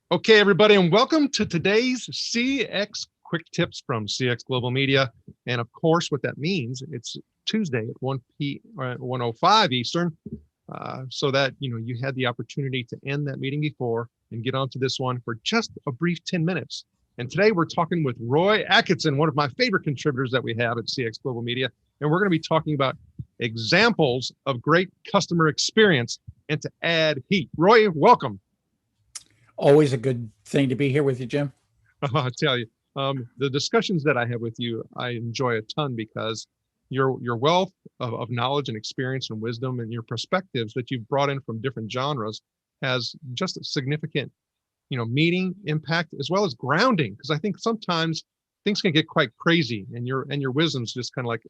Okay, everybody, and welcome to today's CX Quick Tips from CX Global Media. And of course, what that means, it's Tuesday at 1:05 Eastern, so that you had the opportunity to end that meeting before and get onto this one for just a brief 10 minutes. And today we're talking with Roy Atkinson, one of my favorite contributors that we have at CX Global Media. And we're going to be talking about examples of great customer experience and to add heat. Roy, welcome. Always a good thing to be here with you, Jim. I tell you, the discussions that I have with you, I enjoy a ton because your wealth of knowledge and experience and wisdom and your perspectives that you've brought in from different genres has just a significant, meaning, impact, as well as grounding. Because I think sometimes things can get quite crazy, and your wisdom's just kind of like,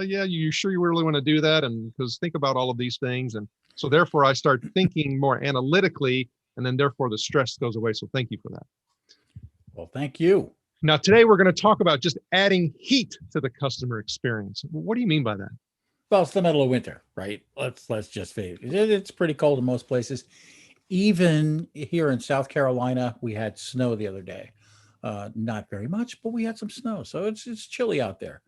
yeah, you sure you really want to do that? And because think about all of these things, and so therefore I start thinking more analytically, and then therefore the stress goes away. So thank you for that. Well, thank you. Now, today we're going to talk about just adding heat to the customer experience. What do you mean by that? Well, it's the middle of winter, right? Let's just face it. It's pretty cold in most places. Even here in South Carolina, we had snow the other day. Not very much, but we had some snow, so it's chilly out there.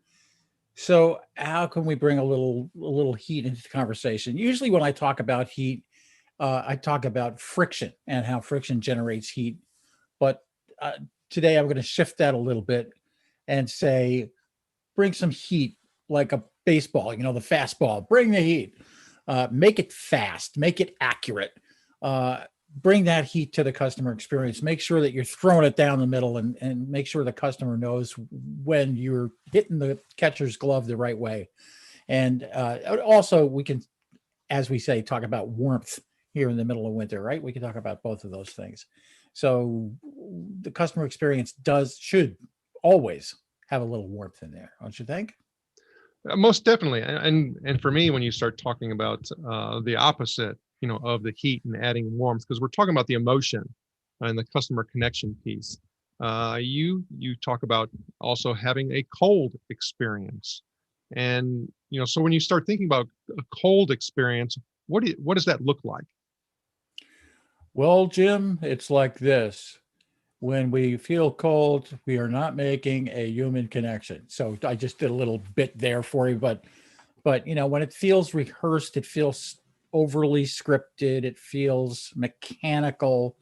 So how can we bring a little heat into the conversation? Usually, when I talk about heat, I talk about friction and how friction generates heat. But uh, today, I'm going to shift that a little bit and say, bring some heat like a baseball, the fastball. Bring the heat. Make it fast. Make it accurate. Uh, Bring that heat to the customer experience. Make sure that you're throwing it down the middle and make sure the customer knows when you're hitting the catcher's glove the right way. And also, we can, as we say, talk about warmth here in the middle of winter, right? We can talk about both of those things. So the customer experience should always have a little warmth in there, don't you think? Most definitely, and for me, when you start talking about the opposite, of the heat and adding warmth, because we're talking about the emotion and the customer connection piece. You talk about also having a cold experience, and so when you start thinking about a cold experience, what does that look like? Well, Jim, it's like this. When we feel cold, we are not making a human connection. So I just did a little bit there for you, but when it feels rehearsed, it feels overly scripted, it feels mechanical,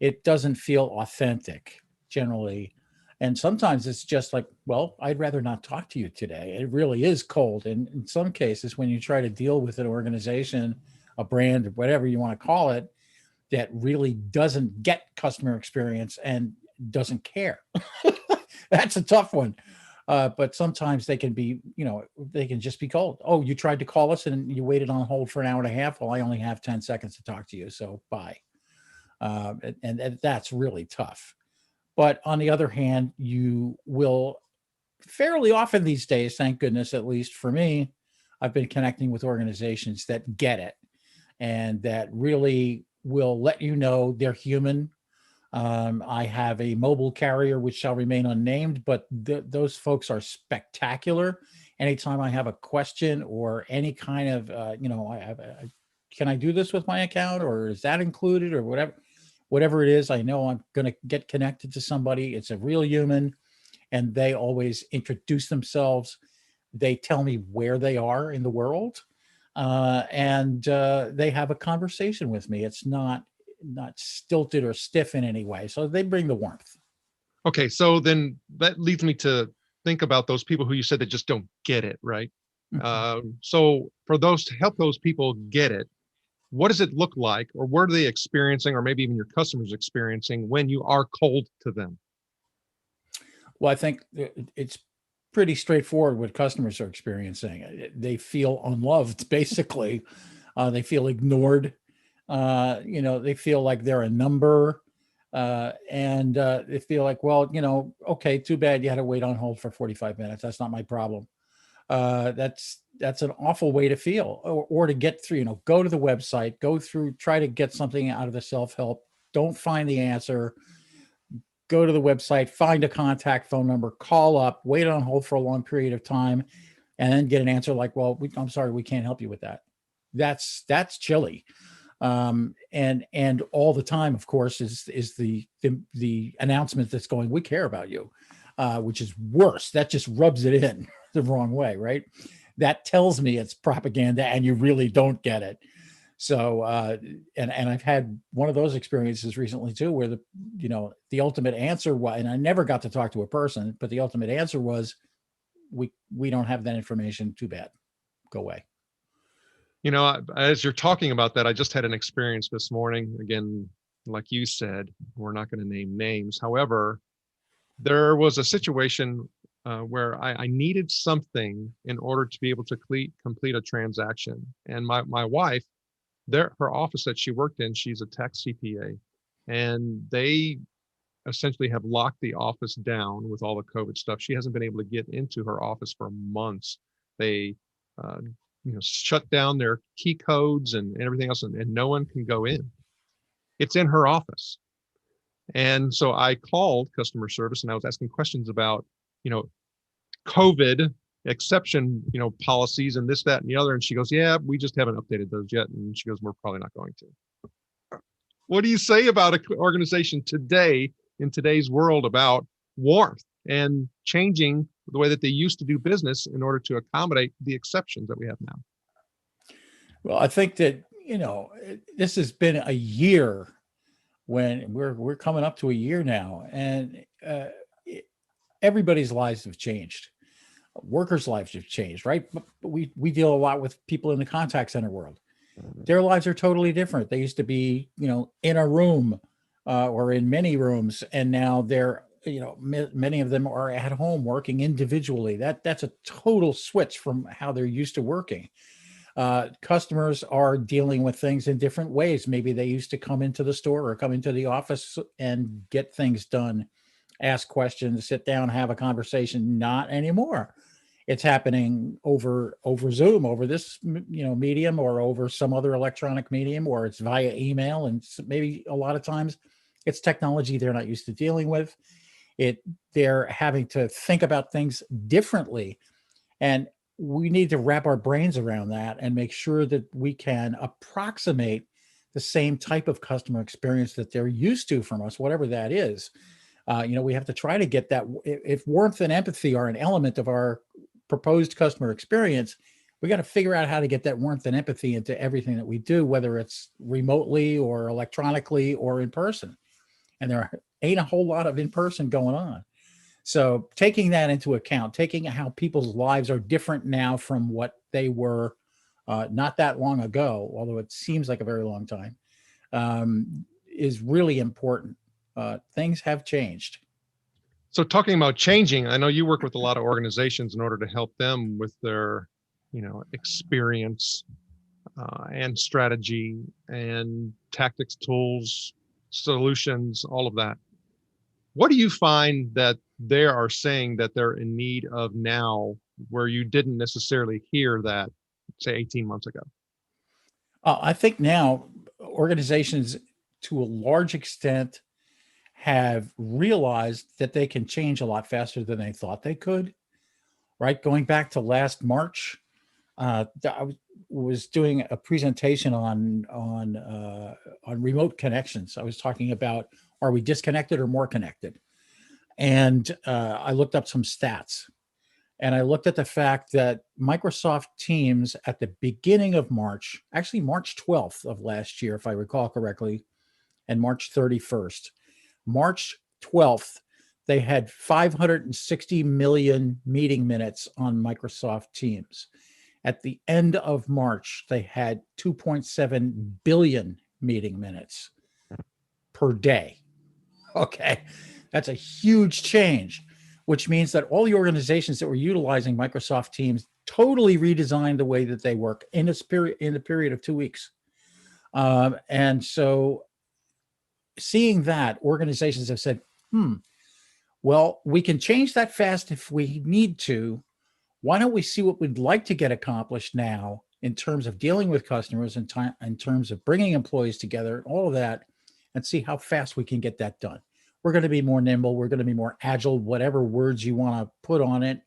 it doesn't feel authentic generally. And sometimes it's just like, well, I'd rather not talk to you today. It really is cold. And in some cases, when you try to deal with an organization, a brand, or whatever you want to call it, that really doesn't get customer experience and doesn't care. That's a tough one. But sometimes they can be, they can just be cold. Oh, you tried to call us and you waited on hold for an hour and a half. Well, I only have 10 seconds to talk to you. So bye. And that's really tough. But on the other hand, you will fairly often these days, thank goodness, at least for me, I've been connecting with organizations that get it and that really will let you know they're human. I have a mobile carrier which shall remain unnamed, but those folks are spectacular. Anytime I have a question or any kind of, can I do this with my account, or is that included, or whatever it is, I know I'm going to get connected to somebody. It's a real human, and they always introduce themselves. They tell me where they are in the world, and they have a conversation with me. It's not stilted or stiff in any way. So they bring the warmth. Okay, so then that leads me to think about those people who you said that just don't get it, right? Mhm. So for those to help those people get it, what does it look like, or what are they experiencing, or maybe even your customers experiencing when you are cold to them? Well, I think it's pretty straightforward what customers are experiencing. They feel unloved, basically. They feel ignored. They feel like they're a number. And they feel like, well, okay, too bad you had to wait on hold for 45 minutes. That's not my problem. That's an awful way to feel, or to get through, go to the website, go through, try to get something out of the self-help, don't find the answer, go to the website, find a contact phone number, call up, wait on hold for a long period of time, and then get an answer like, well, I'm sorry, we can't help you with that. That's chilly. And all the time, of course, is the announcement that's going, we care about you, which is worse. That just rubs it in the wrong way, right? That tells me it's propaganda and you really don't get it. So, and I've had one of those experiences recently too, where the ultimate answer was, and I never got to talk to a person, but the ultimate answer was, we don't have that information. Too bad. Go away. As you're talking about that, I just had an experience this morning. Again, like you said, we're not going to name names. However, there was a situation where I needed something in order to be able to complete a transaction. And my wife, her office that she worked in, she's a tech CPA, and they essentially have locked the office down with all the COVID stuff. She hasn't been able to get into her office for months. They, uh, shut down their key codes and everything else, and no one can go in. It's in her office. And so I called customer service and I was asking questions about, COVID exception, policies and this, that, and the other. And she goes, yeah, we just haven't updated those yet. And she goes, we're probably not going to. What do you say about an organization today, in today's world, about warmth and changing the way that they used to do business in order to accommodate the exceptions that we have now? Well, I think that, this has been a year, when we're coming up to a year now, and everybody's lives have changed. Workers' lives have changed, right? But we deal a lot with people in the contact center world. Their lives are totally different. They used to be, in a room or in many rooms, and now they're, many of them are at home working individually. That's a total switch from how they're used to working. Customers are dealing with things in different ways. Maybe they used to come into the store or come into the office and get things done, ask questions, sit down, have a conversation. Not anymore. It's happening over Zoom, over this medium, or over some other electronic medium, or it's via email. And maybe a lot of times it's technology they're not used to dealing with. They're having to think about things differently. And we need to wrap our brains around that and make sure that we can approximate the same type of customer experience that they're used to from us, whatever that is. We have to try to get that. If warmth and empathy are an element of our proposed customer experience, we got to figure out how to get that warmth and empathy into everything that we do, whether it's remotely or electronically or in person. And there ain't a whole lot of in person going on. So taking that into account, taking how people's lives are different now from what they were not that long ago, although it seems like a very long time, is really important. Things have changed. So talking about changing, I know you work with a lot of organizations in order to help them with their, experience and strategy and tactics, tools, solutions, all of that. What do you find that they are saying that they're in need of now, where you didn't necessarily hear that, say, 18 months ago? I think now organizations, to a large extent, have realized that they can change a lot faster than they thought they could. Right, going back to last March, I was doing a presentation on remote connections. I was talking about, are we disconnected or more connected? And I looked up some stats, and I looked at the fact that Microsoft Teams at the beginning of March, actually March 12th of last year, if I recall correctly, and March 31st, March 12th, they had 560 million meeting minutes on Microsoft Teams. At the end of March, they had 2.7 billion meeting minutes per day. Okay, that's a huge change, which means that all the organizations that were utilizing Microsoft Teams totally redesigned the way that they work in the period of 2 weeks. And so seeing that, organizations have said, well, we can change that fast if we need to. Why don't we see what we'd like to get accomplished now in terms of dealing with customers, in terms of bringing employees together, all of that, and see how fast we can get that done. We're going to be more nimble. We're going to be more agile, whatever words you want to put on it.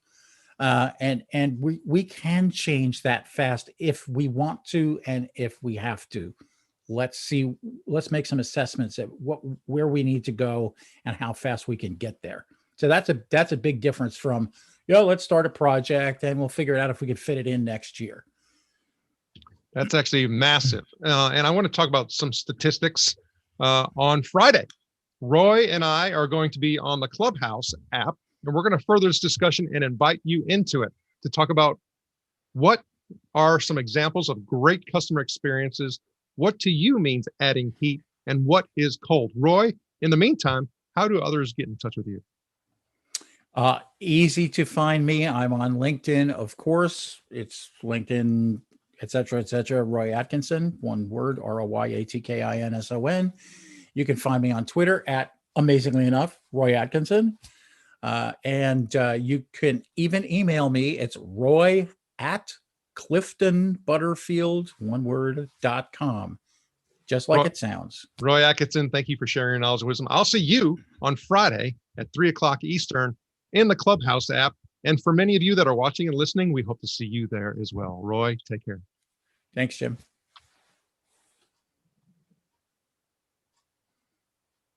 And we can change that fast if we want to and if we have to. let's make some assessments at where we need to go and how fast we can get there. So that's a big difference from, let's start a project and we'll figure it out if we can fit it in next year. That's actually massive. And I want to talk about some statistics. On Friday, Roy and I are going to be on the Clubhouse app, and we're going to further this discussion and invite you into it to talk about what are some examples of great customer experiences, what to you means adding heat, and what is cold. Roy, in the meantime, how do others get in touch with you? Easy to find me. I'm on LinkedIn, of course. It's LinkedIn, et cetera, Roy Atkinson, one word, ROYATKINSON. You can find me on Twitter at, amazingly enough, Roy Atkinson. And you can even email me. It's roy@cliftonbutterfield, one word, .com. Just like it sounds. Roy Atkinson, thank you for sharing your knowledge and wisdom. I'll see you on Friday at 3:00 Eastern in the Clubhouse app. And for many of you that are watching and listening, we hope to see you there as well. Roy, take care. Thanks, Jim.